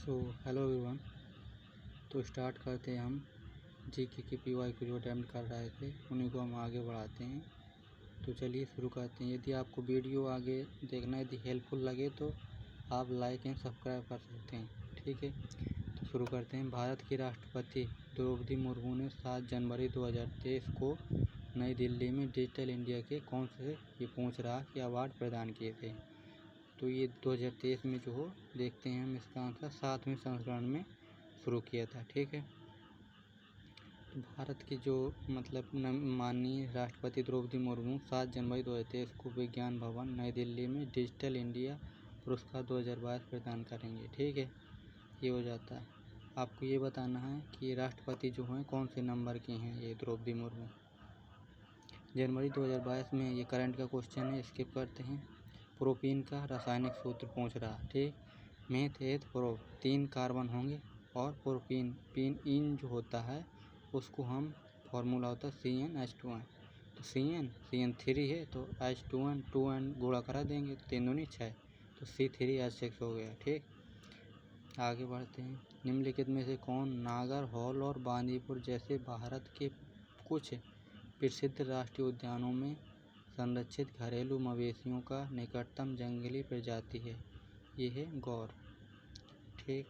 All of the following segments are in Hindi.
Hello everyone. तो स्टार्ट करते हैं। हम जीके की पीवाईक्यू जो अटेम्प्ट कर रहे थे उन्हीं को हम आगे बढ़ाते हैं। तो चलिए शुरू करते हैं। यदि आपको वीडियो आगे देखना यदि हेल्पफुल लगे तो आप लाइक एंड सब्सक्राइब कर सकते हैं, ठीक है। तो शुरू करते हैं। भारत की राष्ट्रपति द्रौपदी मुर्मू ने 7 जनवरी 2023 को नई दिल्ली में डिजिटल इंडिया के कौन से ये पूछ रहा कि अवार्ड प्रदान किए थे। तो ये 2023 में जो हो देखते हैं हम इसका आंसर 7वें संस्करण में शुरू किया था, ठीक है। तो भारत की जो माननीय राष्ट्रपति द्रौपदी मुर्मू 7 जनवरी 2023 को विज्ञान भवन नई दिल्ली में डिजिटल इंडिया पुरस्कार 2022 प्रदान करेंगे, ठीक है। ये हो जाता है। आपको ये बताना है कि राष्ट्रपति जो हैं कौन से नंबर के हैं ये द्रौपदी मुर्मू। जनवरी 2022 में ये करंट का क्वेश्चन है, स्किप करते हैं। प्रोपीन का रासायनिक सूत्र पूछ रहा, ठीक। मेथ एथ प्रो 3 कार्बन होंगे और प्रोपीन पीन इन जो होता है उसको हम फॉर्मूला होता है CnH2n। तो CN3 है तो H2n 2n गुणा करा देंगे तो 3 दूनी 6 तो C3H6 हो गया, ठीक। आगे बढ़ते हैं। निम्नलिखित में से कौन नागरहोल और बांदीपुर जैसे भारत के कुछ प्रसिद्ध राष्ट्रीय उद्यानों में संरक्षित घरेलू मवेशियों का निकटतम जंगली प्रजाति है। ये है गौर, ठीक।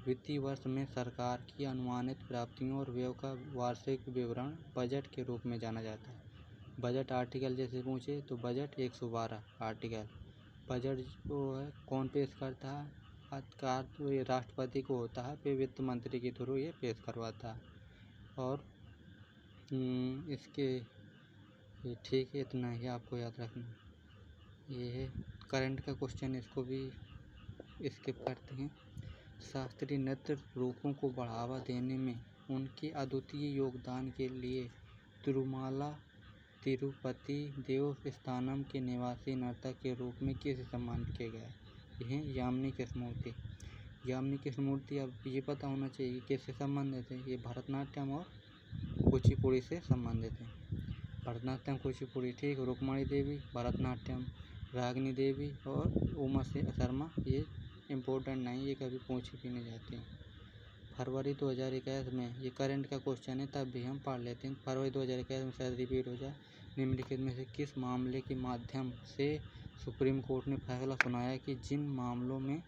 वित्तीय वर्ष में सरकार की अनुमानित प्राप्तियों और व्यय का वार्षिक विवरण बजट के रूप में जाना जाता है। बजट आर्टिकल जैसे पूछे तो बजट 112 आर्टिकल। बजट जो है कौन पेश करता है, अधिकार तो ये राष्ट्रपति को होता है, फिर वित्त मंत्री के थ्रू ये पेश करवाता है। और इसके ये ठीक है, इतना ही आपको याद रखना। ये है करंट का क्वेश्चन, इसको भी स्किप करते हैं। शास्त्रीय नृत्य रूपों को बढ़ावा देने में उनके अद्वितीय योगदान के लिए तिरुमाला तिरुपति देवस्थानम के निवासी नर्तक के रूप में किसे सम्मानित किया गया है। यह है यामिनी कृष्णमूर्ति। यामिनी कृष्णमूर्ति, अब ये पता होना चाहिए किससे संबंधित है। ये भरतनाट्यम और कुचिपुड़ी से संबंधित है। भरतनाट्यम कुचिपुड़ी, ठीक। रुक्मणी देवी भरतनाट्यम, रागिनी देवी और उमा शर्मा ये इम्पोर्टेंट नहीं, ये कभी पूछी भी नहीं जाती। फरवरी 2021 में ये करंट का क्वेश्चन है, तब भी हम पढ़ लेते हैं। फरवरी 2021 में शायद रिपीट हो जाए। निम्नलिखित में से किस मामले के माध्यम से सुप्रीम कोर्ट ने फैसला सुनाया कि जिन मामलों में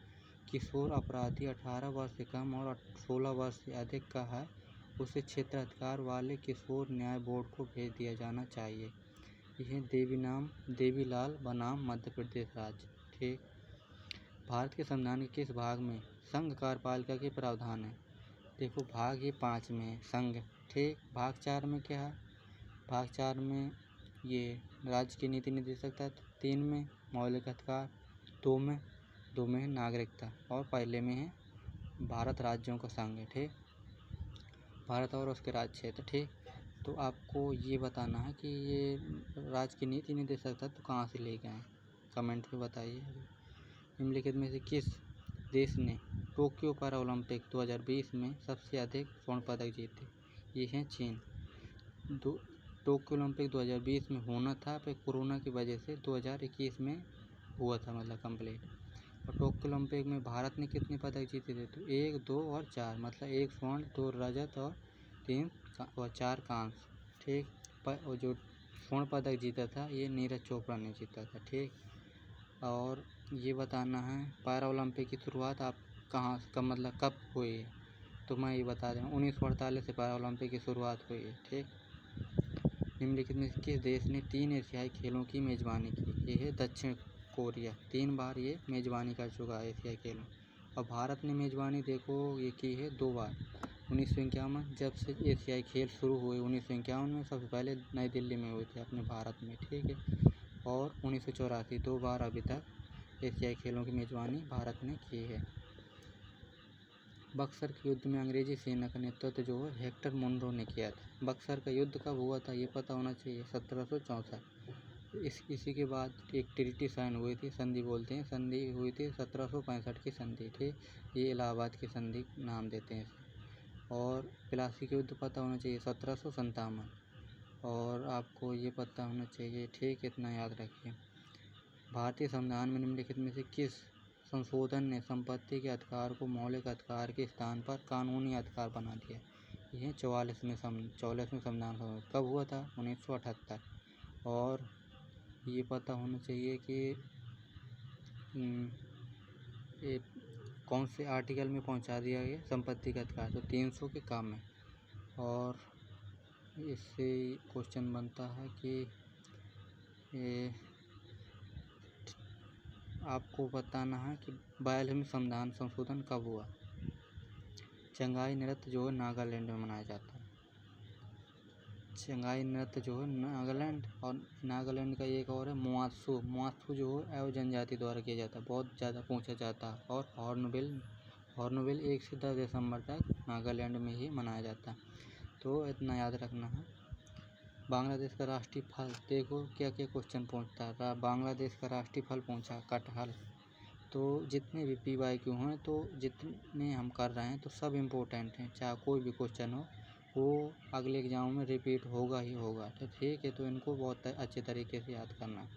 किशोर अपराधी 18 वर्ष से कम और 16 वर्ष से अधिक का है उसे क्षेत्राधिकार वाले किशोर न्याय बोर्ड को भेज दिया जाना चाहिए। यह देवीलाल बनाम मध्य प्रदेश राज्य, ठीक। भारत के संविधान के किस भाग में संघ कार्यपालिका के प्रावधान है। देखो भाग ये 5 में है संघ, ठीक। भाग 4 में क्या है, भाग 4 में ये राज्य की नीति निर्देशक तत्व, 3 में मौलिक अधिकार, 2 में है नागरिकता और पहले में है भारत राज्यों का संघ है, ठीक। भारत और उसके राज्य क्षेत्र, ठीक। तो आपको ये बताना है कि ये राज्य की नीति निर्देशक तत्व कहाँ से ले गए हैं, कमेंट में बताइए। निम्नलिखित में से किस देश ने टोक्यो पैरा ओलंपिक 2020 में सबसे अधिक स्वर्ण पदक जीते। ये हैं चीन। टोक्यो ओलंपिक 2020 में होना था, पर कोरोना की वजह से 2021 में हुआ था, मतलब कंप्लीट। और टोक्यो ओलंपिक में भारत ने कितने पदक जीते थे, तो 1, 2 और 4, मतलब 1 स्वर्ण, 2 रजत और 4 कांस्य, ठीक। और जो स्वर्ण पदक जीता था ये नीरज चोपड़ा ने जीता था, ठीक। और ये बताना है पैरा ओलंपिक की शुरुआत आप कब हुई है, तो मैं ये बता दूँ 1948 से पैरा ओलंपिक की शुरुआत हुई है, ठीक। निम्नलिखित में किस देश ने 3 एशियाई खेलों की मेज़बानी की। ये है दक्षिण कोरिया, 3 बार ये मेज़बानी कर चुका है एशियाई खेलों। और भारत ने मेज़बानी देखो ये की है 2 बार। 1951 जब से एशियाई खेल शुरू हुए 1951 में सबसे पहले नई दिल्ली में हुए थे अपने भारत में, ठीक है। और 1984 2 बार अभी तक एशियाई खेलों की मेज़बानी भारत ने की है। बक्सर के युद्ध में अंग्रेजी सेना का नेतृत्व जो है हेक्टर मुनरो ने किया था। बक्सर का युद्ध कब हुआ था ये पता होना चाहिए, 1764। इसी के बाद एक ट्रीटी साइन हुई थी, संधि बोलते हैं, संधि हुई थी 1765 की संधि, ठीक। ये इलाहाबाद की संधि नाम देते हैं इसे। और प्लासी के युद्ध पता होना चाहिए 1757। और आपको ये पता होना चाहिए, ठीक। इतना याद रखिए। भारतीय संविधान में निम्नलिखित में से किस संशोधन ने संपत्ति के अधिकार को मौलिक अधिकार के स्थान पर कानूनी अधिकार बना दिया। यह 44वें संविधान सभा कब हुआ था? 1978। और ये पता होना चाहिए कि ये कौन से आर्टिकल में पहुंचा दिया गया संपत्ति का अधिकार, तो 300 के काम में। और इससे क्वेश्चन बनता है कि आपको बताना है कि 42वें संविधान संशोधन कब हुआ। चंगाई नृत्य जो है नागालैंड में मनाया जाता है। चंगाई नृत्य जो है नागालैंड, और नागालैंड का एक और है मुआत्सू जो है एवं जनजाति द्वारा किया जाता है, बहुत ज़्यादा पूछा जाता है। और हॉर्नबिल 1 से 10 दिसंबर तक नागालैंड में ही मनाया जाता है। तो इतना याद रखना है। बांग्लादेश का राष्ट्रीय फल, देखो क्या क्या क्वेश्चन पूछता है। बांग्लादेश का राष्ट्रीय फल पूछा, कटहल। तो जितने भी PYQ हैं, तो जितने हम कर रहे हैं तो सब इम्पोर्टेंट हैं, चाहे कोई भी क्वेश्चन हो वो अगले एग्जाम में रिपीट होगा ही होगा। तो ठीक है, तो इनको बहुत अच्छे तरीके से याद करना।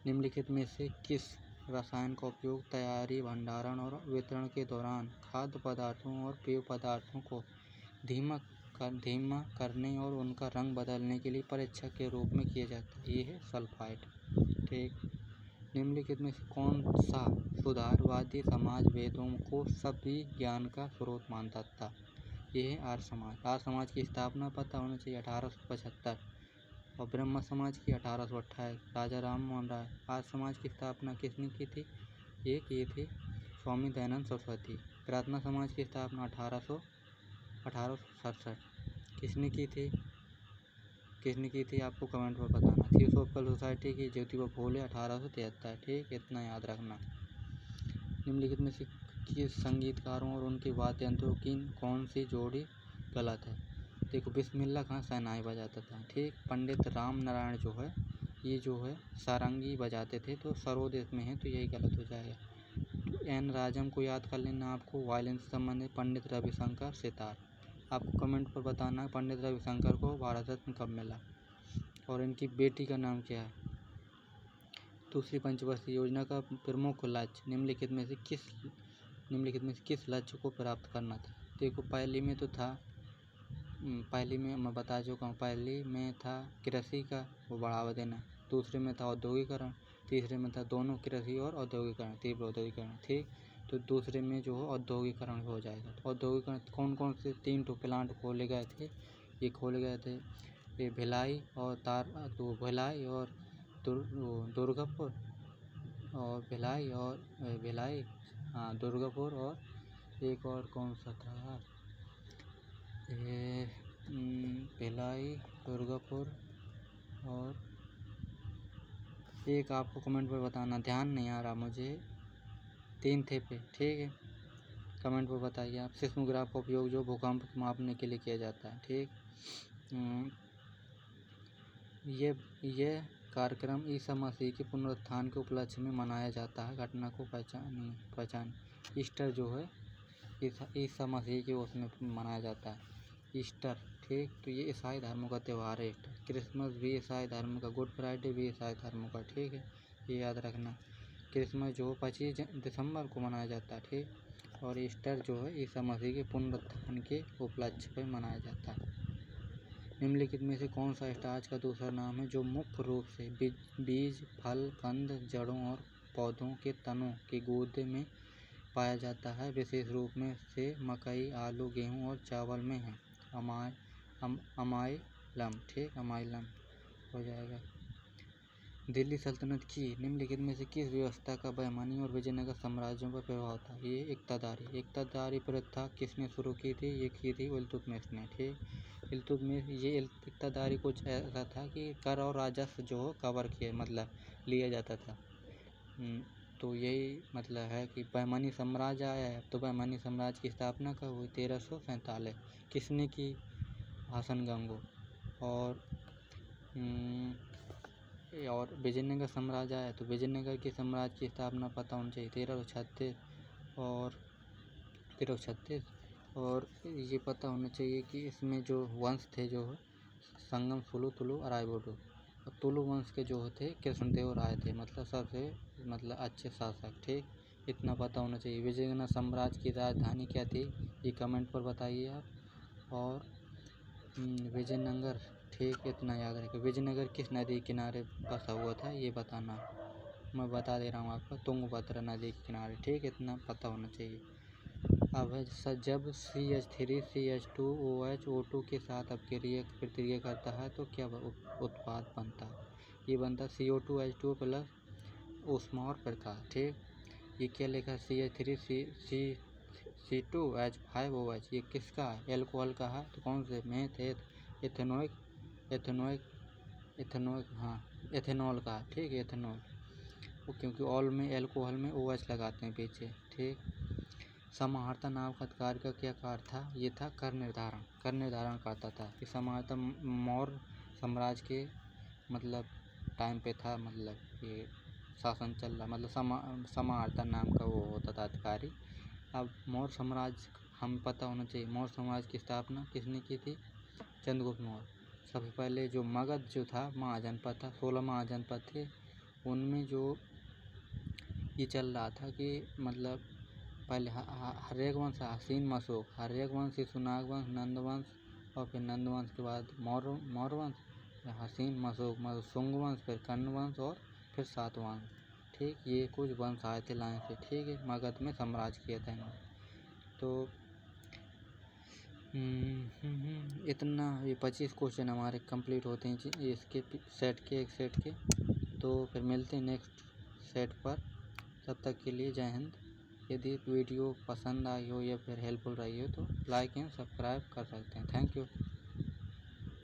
निम्नलिखित में से किस रसायन का उपयोग तैयारी, भंडारण और वितरण के दौरान खाद्य पदार्थों और पेय पदार्थों को धीमा करने और उनका रंग बदलने के लिए परीक्षक के रूप में किया जाता है? ये है सल्फाइड। ठीक। निम्नलिखित में से कौन सा सुधारवादी समाज वेदों को सभी ज्ञान का स्रोत मानता था? ये है आर्य समाज। आर्य समाज की स्थापना पता होना चाहिए 1875, और ब्रह्म समाज की 1828, राजा राम मोहन राय। आर्य समाज की स्थापना किसने की थी? ये की थी स्वामी दयानंद सरस्वती। प्रार्थना समाज की स्थापना 1867 किसने की थी आपको कमेंट में बताना। थियोसॉफिकल सोसाइटी की ज्योतिबा फूले 1873। ठीक, इतना याद रखना। निम्नलिखित में से किस संगीतकारों और उनके वाद्य यंत्रों की कौन सी जोड़ी गलत है? देखो, बिस्मिल्लाह खां शहनाई बजाता था। ठीक। पंडित राम नारायण जो है ये जो है सारंगी बजाते थे, तो सरोद में है, तो यही गलत हो जाएगा। एन राजम को याद कर लेना आपको, वायलिन से संबंधित। पंडित रविशंकर सितार। आपको कमेंट पर बताना है पंडित रविशंकर को भारत रत्न कब मिला, और इनकी बेटी का नाम क्या है। दूसरी पंचवर्षीय योजना का प्रमुख लक्ष्य निम्नलिखित में से किस लक्ष्य को प्राप्त करना था? देखो, पहली में मैं बता चुका हूँ। पहली में था कृषि का वो बढ़ावा देना, दूसरे में था औद्योगिकरण, तीसरे में था दोनों कृषि और औद्योगिकरण, तीव्र औद्योगिकरण। ठीक। तो दूसरे में जो है औद्योगिकरण हो जाएगा। तो औद्योगिकरण कौन से 3 प्लांट खोले गए थे? ये खोले गए थे ये भिलाई और दुर्गापुर और दुर्गापुर, और एक और कौन सा था? ये भिलाई, दुर्गापुर, और एक आपको कमेंट पर बताना, ध्यान नहीं आ रहा मुझे। 3 थे पे। ठीक है, कमेंट पर बताइए आप। सिस्मोग्राफ का उपयोग जो भूकंप मापने के लिए किया जाता है। ठीक। ये कार्यक्रम ईसा मसीह के पुनरुत्थान के उपलक्ष्य में मनाया जाता है। घटना को पहचान। ईस्टर जो है ईसा मसीह के उसमें मनाया जाता है, ईस्टर। ठीक। तो ये ईसाई धर्मों का त्यौहार है ईस्टर। क्रिसमस भी ईसाई धर्म का, गुड फ्राइडे भी ईसाई धर्म का। ठीक है, ये याद रखना। क्रिसमस जो 25 दिसंबर को मनाया जाता है। ठीक। और ईस्टर जो है ईसा मसीह के पुनरुत्थान के उपलक्ष्य पर मनाया जाता है। निम्नलिखित में से कौन सा स्टार्च का दूसरा नाम है जो मुख्य रूप से बीज, फल, कंद, जड़ों और पौधों के तनों के गूदे में पाया जाता है? विशेष रूप में से मकई, आलू, गेहूं और चावल में है। अमाइलम। ठीक, अमाइलम हो जाएगा। दिल्ली सल्तनत की निम्नलिखित में से किस व्यवस्था का बहमानी और विजयनगर साम्राज्यों पर प्रभाव था? ये इक्तादारी प्रथा किसने शुरू की थी? ये की थी इल्तुतमिश ने। ठीक। इल्तुतमिश, ये इक्तादारी कुछ ऐसा था कि कर और राजस्व जो कवर किए लिया जाता था। तो यही मतलब है कि बहमानी साम्राज्य आया है। तो बहमानी साम्राज्य की स्थापना कब हुई? 1347। किसने की? हसन गंगू। और विजयनगर साम्राज्य आया, तो विजयनगर के साम्राज्य की स्थापना पता होनी चाहिए 1336 और ये पता होना चाहिए कि इसमें जो वंश थे जो संगम, तुलु और रायबोडो। तुलु वंश के जो थे कृष्णदेव राय थे, सबसे अच्छे शासक। ठीक। इतना पता होना चाहिए। विजयनगर साम्राज्य की राजधानी क्या थी, ये कमेंट पर बताइए आप। और विजयनगर, ठीक, इतना याद रखिए। विजयनगर किस नदी के किनारे बसा हुआ था, ये बताना। मैं बता दे रहा हूँ आपको, तुंगभद्रा नदी के किनारे, ठीक, इतना पता होना चाहिए। अब है जब CH3 CH2OH O2 के साथ प्रतिक्रिया करता है तो क्या उत्पाद बनता है, ये बनता है CO2H2O प्लस ऊष्मा और प्रकाश, ठीक। ये क्या लिखा है, CH3 C2H5OH, ये किसका है, एल्कोहल का है, तो कौन से, मेथ, एथेनॉल का, ठीक है, एथेनॉल, क्योंकि ऑल में एल्कोहल में OH लगाते हैं पीछे, ठीक। समाहर्ता नाम का कार्य का क्या कार्य था, ये था कर निर्धारण करता था। कि समाहर्ता मौर्य साम्राज्य के मतलब टाइम पे था, मतलब ये शासन चल रहा, मतलब समाहर्ता नाम का वो होता था अधिकारी। अब मौर्य साम्राज्य हमें पता होना चाहिए, मौर्य साम्राज्य की स्थापना किसने की थी, चंद्रगुप्त मौर्य। सबसे पहले जो मगध जो था महाजनपद था, 16 महाजनपद थे, उनमें जो ये चल रहा था कि मतलब पहले हर्यक वंश, हसीन मशोक, हर्यक वंश, शिशुनाग वंश, नंद वंश, और फिर नंद वंश के बाद मौर्य वंश, हसीन मशोक, शुंग वंश, फिर कर्ण वंश, और फिर सातवाहन, ठीक। ये कुछ वंश आए थे लाइन से, ठीक है, मगध में साम्राज्य किया था इन्होंने। तो इतना, ये 25 क्वेश्चन हमारे कंप्लीट होते हैं इसके एक सेट के। तो फिर मिलते हैं नेक्स्ट सेट पर, तब तक के लिए जय हिंद। यदि वीडियो पसंद आई हो या फिर हेल्पफुल रही हो तो लाइक एंड सब्सक्राइब कर सकते हैं। Thank you.